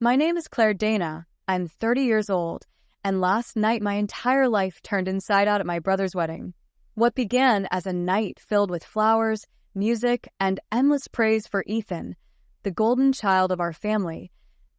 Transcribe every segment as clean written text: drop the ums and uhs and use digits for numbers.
My name is Claire Dana. I'm 30 years old, and last night my entire life turned inside out at my brother's wedding. What began as a night filled with flowers, music, and endless praise for Ethan, the golden child of our family,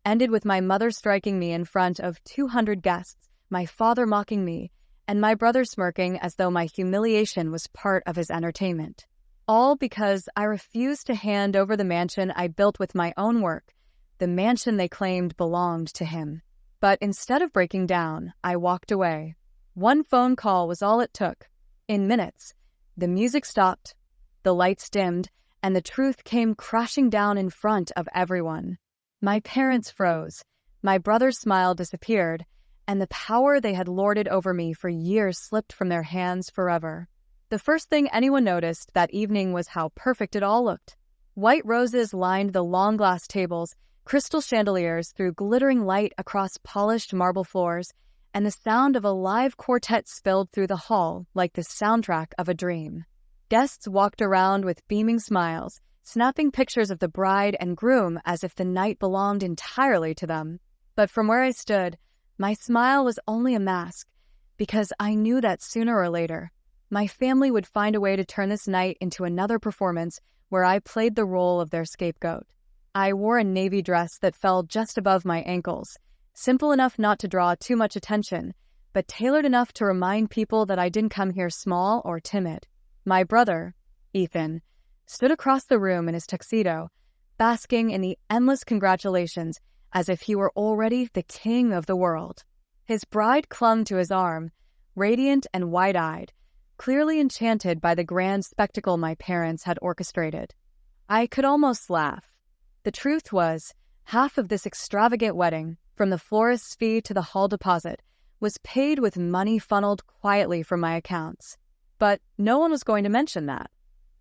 ended with my mother striking me in front of 200 guests, my father mocking me, and my brother smirking as though my humiliation was part of his entertainment. All because I refused to hand over the mansion I built with my own work, the mansion they claimed belonged to him. But instead of breaking down, I walked away. One phone call was all it took. In minutes, the music stopped, the lights dimmed, and the truth came crashing down in front of everyone. My parents froze, my brother's smile disappeared, and the power they had lorded over me for years slipped from their hands forever. The first thing anyone noticed that evening was how perfect it all looked. White roses lined the long glass tables, crystal chandeliers threw glittering light across polished marble floors, and the sound of a live quartet spilled through the hall like the soundtrack of a dream. Guests walked around with beaming smiles, snapping pictures of the bride and groom as if the night belonged entirely to them. But from where I stood, my smile was only a mask, because I knew that sooner or later, my family would find a way to turn this night into another performance where I played the role of their scapegoat. I wore a navy dress that fell just above my ankles, simple enough not to draw too much attention, but tailored enough to remind people that I didn't come here small or timid. My brother, Ethan, stood across the room in his tuxedo, basking in the endless congratulations as if he were already the king of the world. His bride clung to his arm, radiant and wide-eyed, clearly enchanted by the grand spectacle my parents had orchestrated. I could almost laugh. The truth was, half of this extravagant wedding, from the florist's fee to the hall deposit, was paid with money funneled quietly from my accounts. But no one was going to mention that.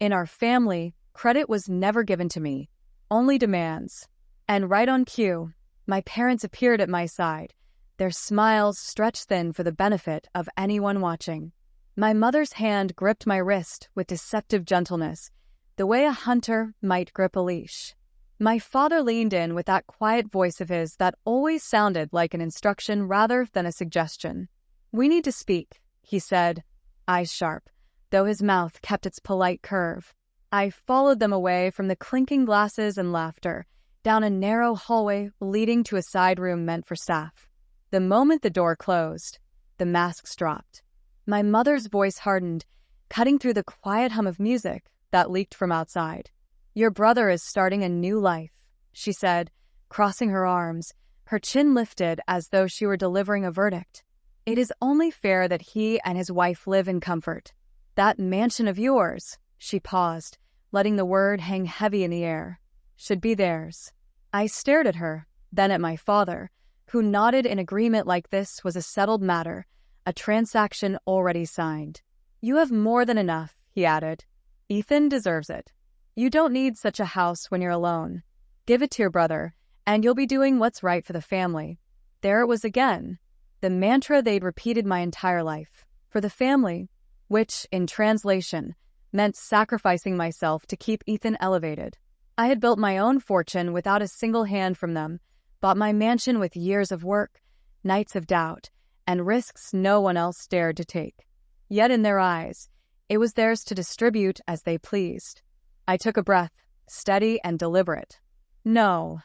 In our family, credit was never given to me, only demands. And right on cue, my parents appeared at my side, their smiles stretched thin for the benefit of anyone watching. My mother's hand gripped my wrist with deceptive gentleness, the way a hunter might grip a leash. My father leaned in with that quiet voice of his that always sounded like an instruction rather than a suggestion. "We need to speak," he said, eyes sharp, though his mouth kept its polite curve. I followed them away from the clinking glasses and laughter, down a narrow hallway leading to a side room meant for staff. The moment the door closed, the masks dropped. My mother's voice hardened, cutting through the quiet hum of music that leaked from outside. "Your brother is starting a new life," she said, crossing her arms, her chin lifted as though she were delivering a verdict. "It is only fair that he and his wife live in comfort. That mansion of yours," she paused, letting the word hang heavy in the air, "should be theirs." I stared at her, then at my father, who nodded in agreement like this was a settled matter, a transaction already signed. "You have more than enough," he added. "Ethan deserves it. You don't need such a house when you're alone. Give it to your brother, and you'll be doing what's right for the family." There it was again, the mantra they'd repeated my entire life. For the family, which, in translation, meant sacrificing myself to keep Ethan elevated. I had built my own fortune without a single hand from them, bought my mansion with years of work, nights of doubt, and risks no one else dared to take. Yet in their eyes, it was theirs to distribute as they pleased. I took a breath, steady and deliberate. "No."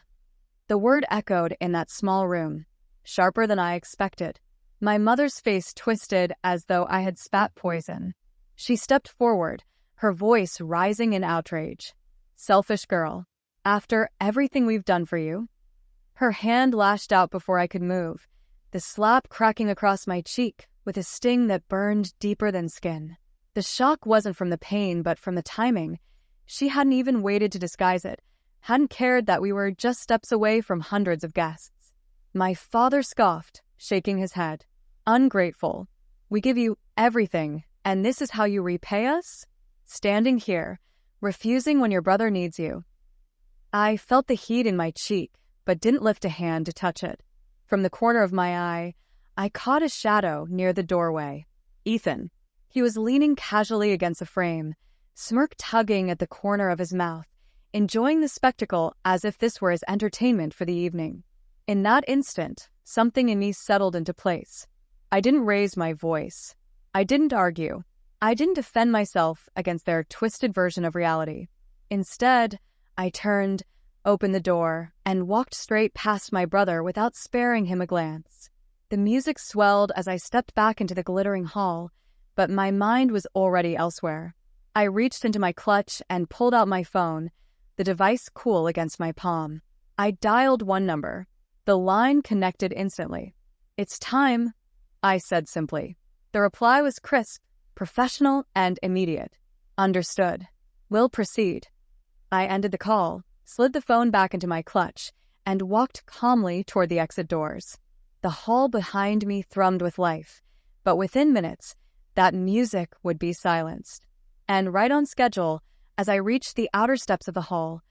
The word echoed in that small room, sharper than I expected. My mother's face twisted as though I had spat poison. She stepped forward, her voice rising in outrage. "Selfish girl. After everything we've done for you." Her hand lashed out before I could move, the slap cracking across my cheek with a sting that burned deeper than skin. The shock wasn't from the pain, but from the timing. She hadn't even waited to disguise it, hadn't cared that we were just steps away from hundreds of guests. My father scoffed, shaking his head. "Ungrateful. We give you everything, and this is how you repay us? Standing here, refusing when your brother needs you." I felt the heat in my cheek, but didn't lift a hand to touch it. From the corner of my eye, I caught a shadow near the doorway. Ethan. He was leaning casually against a frame, smirk tugging at the corner of his mouth, enjoying the spectacle as if this were his entertainment for the evening. In that instant, something in me settled into place. I didn't raise my voice. I didn't argue. I didn't defend myself against their twisted version of reality. Instead, I turned, opened the door, and walked straight past my brother without sparing him a glance. The music swelled as I stepped back into the glittering hall, but my mind was already elsewhere. I reached into my clutch and pulled out my phone, the device cool against my palm. I dialed one number. The line connected instantly. "It's time," I said simply. The reply was crisp, professional, and immediate. "Understood. We'll proceed." I ended the call, slid the phone back into my clutch, and walked calmly toward the exit doors. The hall behind me thrummed with life, but within minutes, that music would be silenced. And right on schedule, as I reached the outer steps of the hall,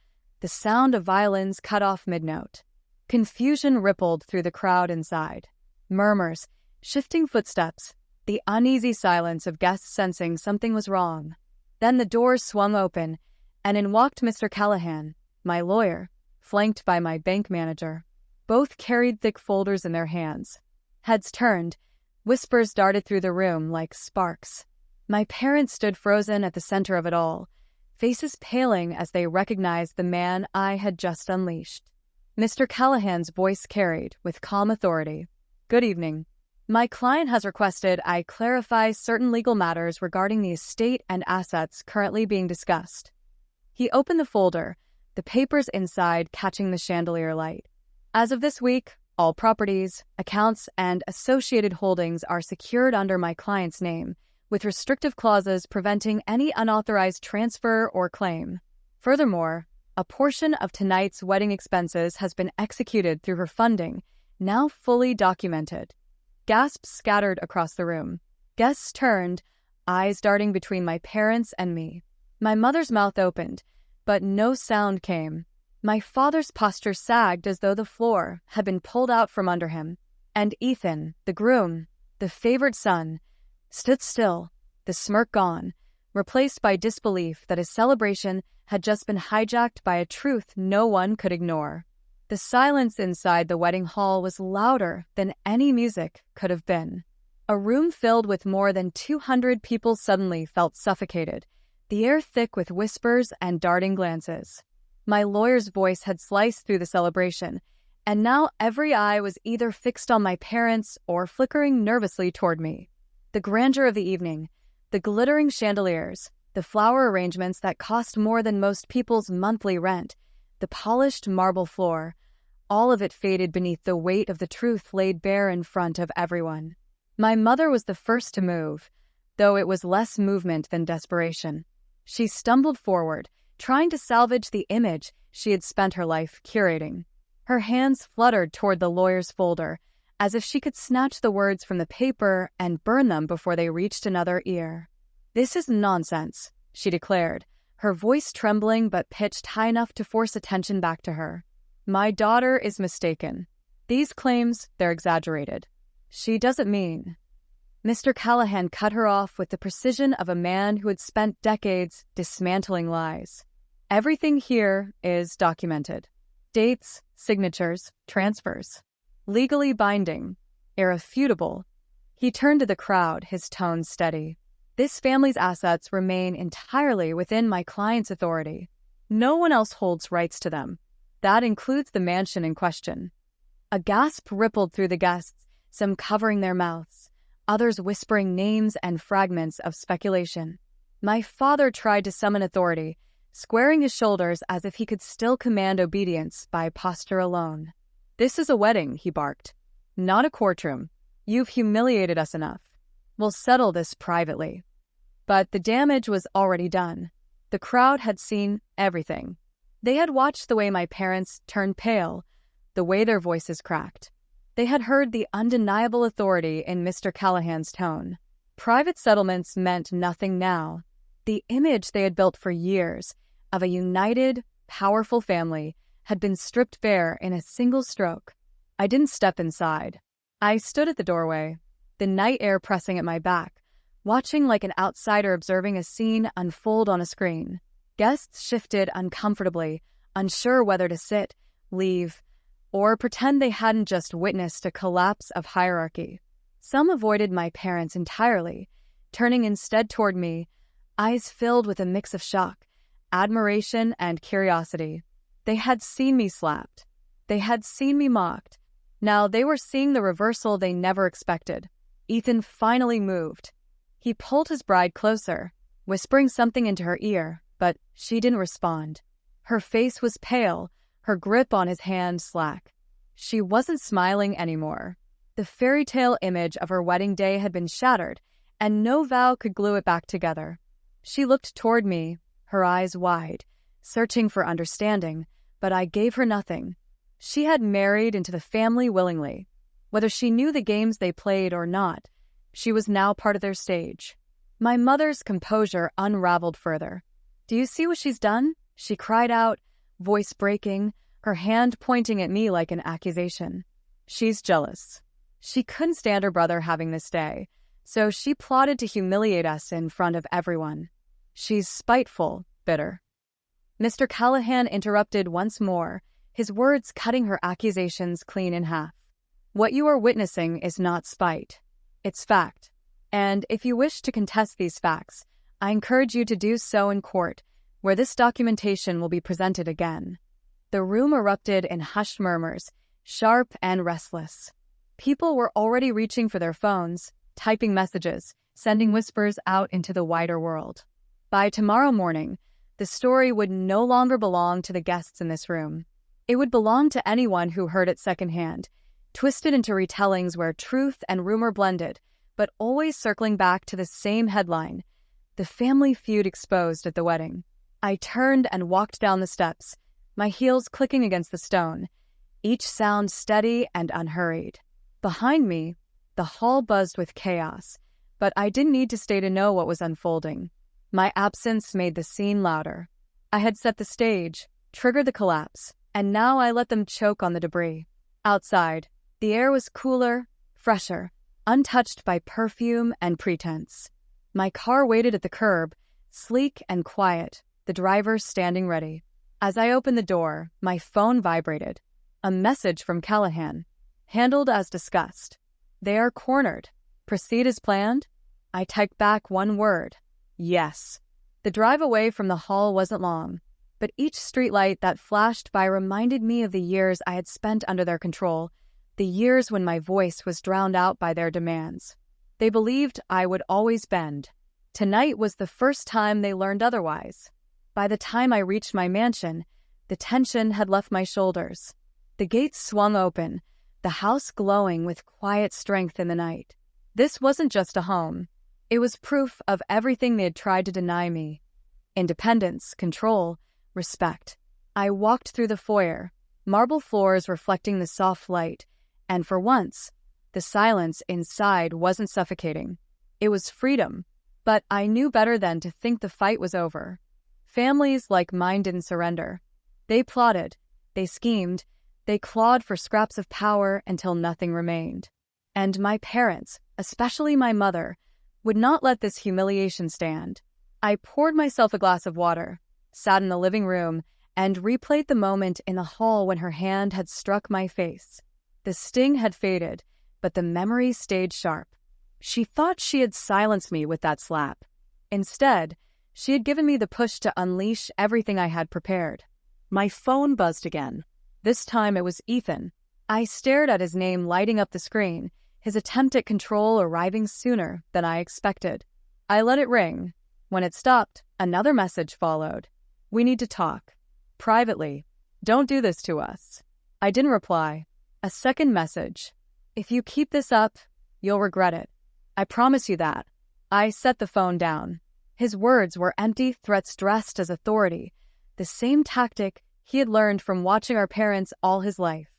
the sound of violins cut off mid-note. Confusion rippled through the crowd inside. Murmurs, shifting footsteps, the uneasy silence of guests sensing something was wrong. Then the doors swung open, and in walked Mr. Callahan, my lawyer, flanked by my bank manager. Both carried thick folders in their hands. Heads turned, whispers darted through the room like sparks. My parents stood frozen at the center of it all, faces paling as they recognized the man I had just unleashed. Mr. Callahan's voice carried, with calm authority. "Good evening. My client has requested I clarify certain legal matters regarding the estate and assets currently being discussed." He opened the folder, the papers inside catching the chandelier light. "As of this week, all properties, accounts, and associated holdings are secured under my client's name, with restrictive clauses preventing any unauthorized transfer or claim. Furthermore, a portion of tonight's wedding expenses has been executed through her funding, now fully documented." Gasps scattered across the room. Guests turned, eyes darting between my parents and me. My mother's mouth opened, but no sound came. My father's posture sagged as though the floor had been pulled out from under him. And Ethan, the groom, the favored son, stood still, the smirk gone, replaced by disbelief that his celebration had just been hijacked by a truth no one could ignore. The silence inside the wedding hall was louder than any music could have been. A room filled with more than 200 people suddenly felt suffocated, the air thick with whispers and darting glances. My lawyer's voice had sliced through the celebration, and now every eye was either fixed on my parents or flickering nervously toward me. The grandeur of the evening, the glittering chandeliers, the flower arrangements that cost more than most people's monthly rent, the polished marble floor, all of it faded beneath the weight of the truth laid bare in front of everyone. My mother was the first to move, though it was less movement than desperation. She stumbled forward, trying to salvage the image she had spent her life curating. Her hands fluttered toward the lawyer's folder, as if she could snatch the words from the paper and burn them before they reached another ear. "This is nonsense," she declared, her voice trembling but pitched high enough to force attention back to her. "My daughter is mistaken. These claims, they're exaggerated. She doesn't mean—" Mr. Callahan cut her off with the precision of a man who had spent decades dismantling lies. "Everything here is documented. Dates, signatures, transfers. Legally binding, irrefutable." He turned to the crowd, his tone steady. "This family's assets remain entirely within my client's authority. No one else holds rights to them. That includes the mansion in question." A gasp rippled through the guests, some covering their mouths, others whispering names and fragments of speculation. My father tried to summon authority, squaring his shoulders as if he could still command obedience by posture alone. "This is a wedding," he barked, "not a courtroom. You've humiliated us enough. We'll settle this privately." But the damage was already done. The crowd had seen everything. They had watched the way my parents turned pale, the way their voices cracked. They had heard the undeniable authority in Mr. Callahan's tone. Private settlements meant nothing now. The image they had built for years of a united, powerful family had been stripped bare in a single stroke. I didn't step inside. I stood at the doorway, the night air pressing at my back, watching like an outsider observing a scene unfold on a screen. Guests shifted uncomfortably, unsure whether to sit, leave, or pretend they hadn't just witnessed a collapse of hierarchy. Some avoided my parents entirely, turning instead toward me, eyes filled with a mix of shock, admiration, and curiosity. They had seen me slapped. They had seen me mocked. Now they were seeing the reversal they never expected. Ethan finally moved. He pulled his bride closer, whispering something into her ear, but she didn't respond. Her face was pale, her grip on his hand slack. She wasn't smiling anymore. The fairy tale image of her wedding day had been shattered, and no vow could glue it back together. She looked toward me, her eyes wide, searching for understanding, but I gave her nothing. She had married into the family willingly. Whether she knew the games they played or not, she was now part of their stage. My mother's composure unraveled further. "Do you see what she's done?" she cried out, voice breaking, her hand pointing at me like an accusation. "She's jealous. She couldn't stand her brother having this day, so she plotted to humiliate us in front of everyone. She's spiteful, bitter." Mr. Callahan interrupted once more, his words cutting her accusations clean in half. "What you are witnessing is not spite. It's fact. And if you wish to contest these facts, I encourage you to do so in court, where this documentation will be presented again." The room erupted in hushed murmurs, sharp and restless. People were already reaching for their phones, typing messages, sending whispers out into the wider world. By tomorrow morning, the story would no longer belong to the guests in this room. It would belong to anyone who heard it secondhand, twisted into retellings where truth and rumor blended, but always circling back to the same headline: "The family feud exposed at the wedding." I turned and walked down the steps, my heels clicking against the stone, each sound steady and unhurried. Behind me, the hall buzzed with chaos, but I didn't need to stay to know what was unfolding. My absence made the scene louder. I had set the stage, triggered the collapse, and now I let them choke on the debris. Outside, the air was cooler, fresher, untouched by perfume and pretense. My car waited at the curb, sleek and quiet, the driver standing ready. As I opened the door, my phone vibrated. A message from Callahan. Handled as discussed. They are cornered. Proceed as planned? I typed back one word. Yes. The drive away from the hall wasn't long, but each streetlight that flashed by reminded me of the years I had spent under their control, the years when my voice was drowned out by their demands. They believed I would always bend. Tonight was the first time they learned otherwise. By the time I reached my mansion, the tension had left my shoulders. The gates swung open, the house glowing with quiet strength in the night. This wasn't just a home. It was proof of everything they had tried to deny me. Independence, control, respect. I walked through the foyer, marble floors reflecting the soft light, and for once, the silence inside wasn't suffocating. It was freedom, but I knew better than to think the fight was over. Families like mine didn't surrender. They plotted, they schemed, they clawed for scraps of power until nothing remained. And my parents, especially my mother, would not let this humiliation stand. I poured myself a glass of water, sat in the living room, and replayed the moment in the hall when her hand had struck my face. The sting had faded, but the memory stayed sharp. She thought she had silenced me with that slap. Instead, she had given me the push to unleash everything I had prepared. My phone buzzed again. This time it was Ethan. I stared at his name lighting up the screen, his attempt at control arriving sooner than I expected. I let it ring. When it stopped, another message followed. "We need to talk. Privately. Don't do this to us." I didn't reply. A second message. "If you keep this up, you'll regret it. I promise you that." I set the phone down. His words were empty threats dressed as authority, the same tactic he had learned from watching our parents all his life.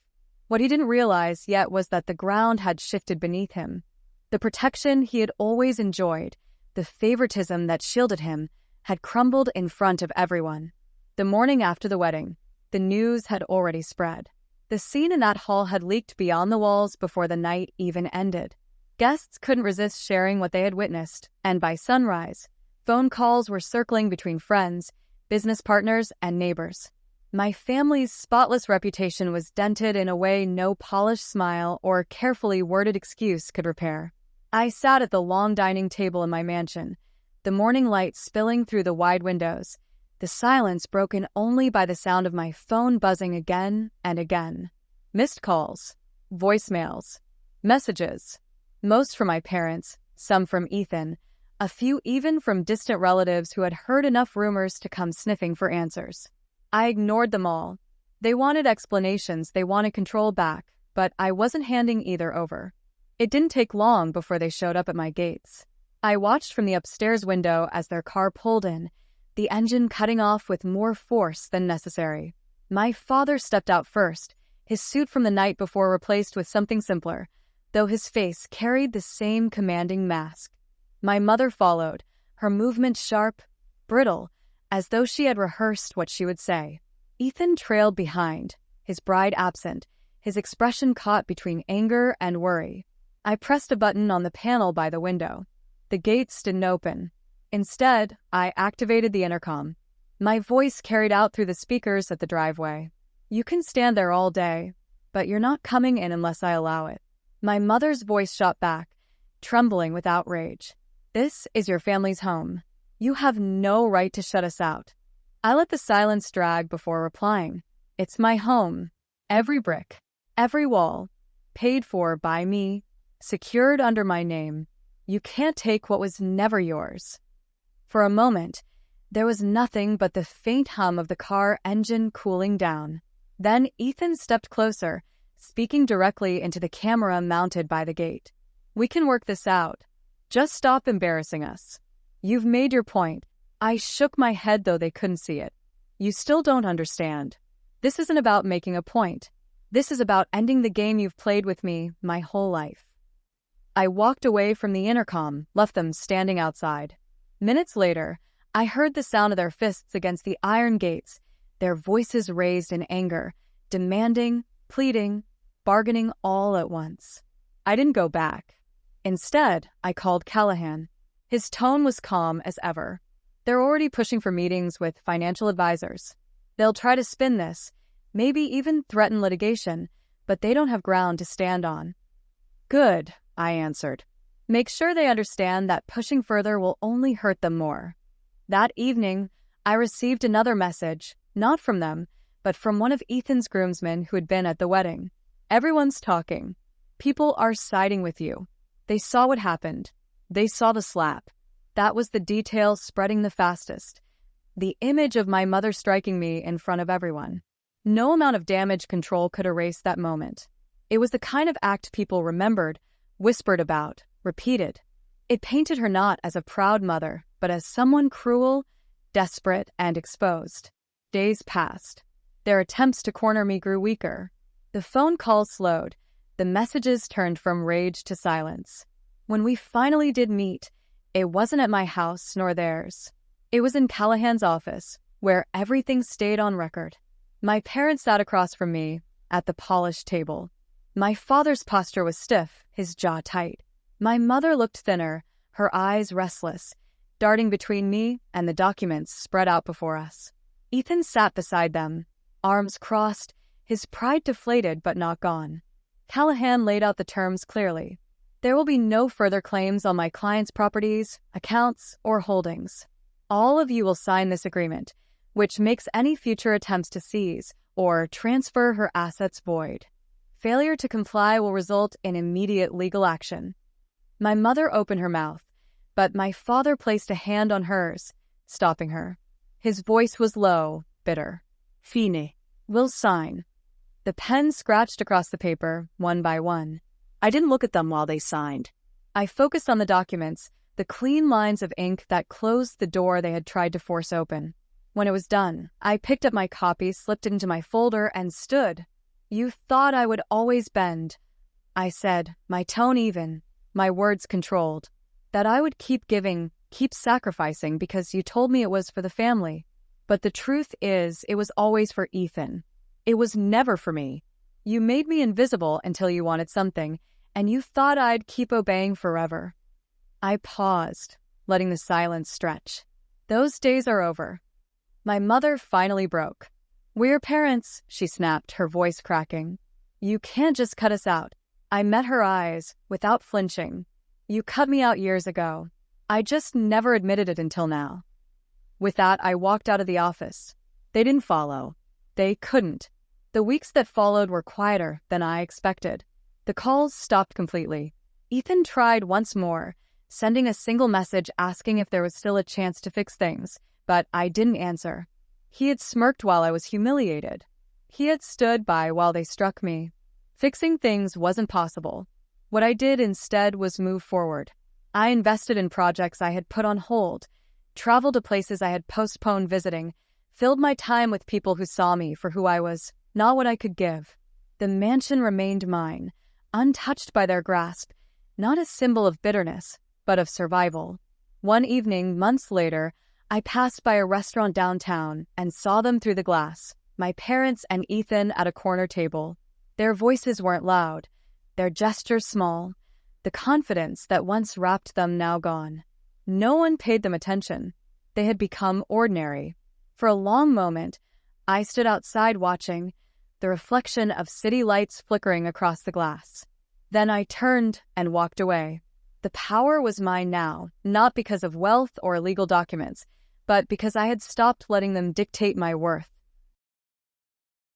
What he didn't realize yet was that the ground had shifted beneath him. The protection he had always enjoyed, the favoritism that shielded him, had crumbled in front of everyone. The morning after the wedding, the news had already spread. The scene in that hall had leaked beyond the walls before the night even ended. Guests couldn't resist sharing what they had witnessed, and by sunrise, phone calls were circling between friends, business partners, and neighbors. My family's spotless reputation was dented in a way no polished smile or carefully worded excuse could repair. I sat at the long dining table in my mansion, the morning light spilling through the wide windows, the silence broken only by the sound of my phone buzzing again and again. Missed calls, voicemails, messages, most from my parents, some from Ethan, a few even from distant relatives who had heard enough rumors to come sniffing for answers. I ignored them all. They wanted explanations, they wanted control back, but I wasn't handing either over. It didn't take long before they showed up at my gates. I watched from the upstairs window as their car pulled in, the engine cutting off with more force than necessary. My father stepped out first, his suit from the night before replaced with something simpler, though his face carried the same commanding mask. My mother followed, her movements sharp, brittle, as though she had rehearsed what she would say. Ethan trailed behind, his bride absent, his expression caught between anger and worry. I pressed a button on the panel by the window. The gates didn't open. Instead, I activated the intercom. My voice carried out through the speakers at the driveway. "You can stand there all day, but you're not coming in unless I allow it." My mother's voice shot back, trembling with outrage. "This is your family's home. You have no right to shut us out." I let the silence drag before replying. "It's my home. Every brick, every wall, paid for by me, secured under my name. You can't take what was never yours." For a moment, there was nothing but the faint hum of the car engine cooling down. Then Ethan stepped closer, speaking directly into the camera mounted by the gate. "We can work this out. Just stop embarrassing us. You've made your point." I shook my head though they couldn't see it. "You still don't understand. This isn't about making a point. This is about ending the game you've played with me my whole life." I walked away from the intercom, left them standing outside. Minutes later, I heard the sound of their fists against the iron gates, their voices raised in anger, demanding, pleading, bargaining all at once. I didn't go back. Instead, I called Callahan. His tone was calm as ever. "They're already pushing for meetings with financial advisors. They'll try to spin this, maybe even threaten litigation, but they don't have ground to stand on." "Good," I answered. "Make sure they understand that pushing further will only hurt them more." That evening, I received another message, not from them, but from one of Ethan's groomsmen who had been at the wedding. "Everyone's talking. People are siding with you. They saw what happened. They saw the slap. That was the detail spreading the fastest. The image of my mother striking me in front of everyone. No amount of damage control could erase that moment. It was the kind of act people remembered, whispered about, repeated. It painted her not as a proud mother, but as someone cruel, desperate, and exposed. Days passed. Their attempts to corner me grew weaker. The phone calls slowed. The messages turned from rage to silence. When we finally did meet, it wasn't at my house nor theirs. It was in Callahan's office, where everything stayed on record. My parents sat across from me at the polished table. My father's posture was stiff, his jaw tight. My mother looked thinner, her eyes restless, darting between me and the documents spread out before us. Ethan sat beside them, arms crossed, his pride deflated but not gone. Callahan laid out the terms clearly. "There will be no further claims on my client's properties, accounts, or holdings. All of you will sign this agreement, which makes any future attempts to seize or transfer her assets void. Failure to comply will result in immediate legal action." My mother opened her mouth, but my father placed a hand on hers, stopping her. His voice was low, bitter. "Fine. We'll sign." The pen scratched across the paper, one by one. I didn't look at them while they signed. I focused on the documents, the clean lines of ink that closed the door they had tried to force open. When it was done, I picked up my copy, slipped it into my folder, and stood. "You thought I would always bend," I said, my tone even, my words controlled. "That I would keep giving, keep sacrificing because you told me it was for the family. But the truth is, it was always for Ethan. It was never for me. You made me invisible until you wanted something, and you thought I'd keep obeying forever." I paused, letting the silence stretch. "Those days are over." My mother finally broke. "We're parents," she snapped, her voice cracking. "You can't just cut us out." I met her eyes, without flinching. "You cut me out years ago. I just never admitted it until now." With that, I walked out of the office. They didn't follow. They couldn't. The weeks that followed were quieter than I expected. The calls stopped completely. Ethan tried once more, sending a single message asking if there was still a chance to fix things, but I didn't answer. He had smirked while I was humiliated. He had stood by while they struck me. Fixing things wasn't possible. What I did instead was move forward. I invested in projects I had put on hold, traveled to places I had postponed visiting, filled my time with people who saw me for who I was, not what I could give. The mansion remained mine, untouched by their grasp, not a symbol of bitterness, but of survival. One evening, months later, I passed by a restaurant downtown and saw them through the glass, my parents and Ethan at a corner table. Their voices weren't loud, their gestures small, the confidence that once wrapped them now gone. No one paid them attention. They had become ordinary. For a long moment, I stood outside watching, the reflection of city lights flickering across the glass. Then I turned and walked away. The power was mine now, not because of wealth or legal documents, but because I had stopped letting them dictate my worth.